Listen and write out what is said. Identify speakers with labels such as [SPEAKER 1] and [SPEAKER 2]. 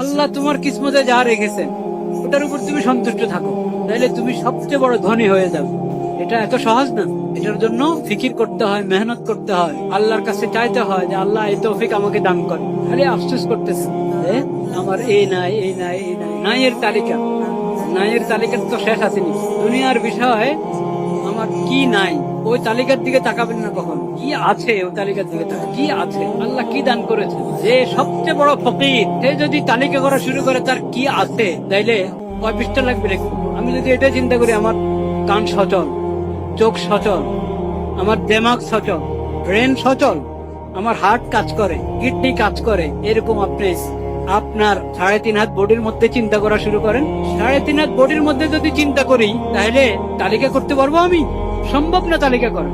[SPEAKER 1] আল্লাহ তোমার কিসমতে যা রেখেছেন ওটার উপর তুমি সন্তুষ্ট থাকো, তাহলে তুমি সবচেয়ে বড় ধনী হয়ে যাবে। এটা এত সহজ না। এটার জন্য ফিকির করতে হয়, মেহনত করতে হয়, আল্লাহর কাছে চাইতে হয় যে আল্লাহ এই তৌফিক আমাকে দান করে। খালি আফসোস করতেছে যে আমার এই নাই, এই নাই, এই নাই, নাইয়ের তালিকা। নাইয়ের তালিকার তো শেষ আসেনি। দুনিয়ার বিষয় আমার কি নাই ওই তালিকার দিকে তাকাবেন না কখন, কি আছে ওই তালিকার দিকে তাকান। কি আছে, আল্লাহ কি দান করেছে। যে সবচেয়ে বড় ফকির সে যদি তালিকা করা শুরু করে তার কি আছে, তাইলে কয় পৃষ্ঠা লাগবে লিখতে। আমি যদি এটা চিন্তা করি আমার কান সচল, চোখ সচল, আমার দেমাগ সচল, ব্রেন সচল, আমার হার্ট কাজ করে, কিডনি কাজ করে, এরকম আপনি আপনার 3.5 হাত বডির মধ্যে চিন্তা করা শুরু করেন। 3.5 হাত বডির মধ্যে যদি চিন্তা করি তাহলে তালিকা করতে পারবো আমি? সম্ভব না তালিকা করা।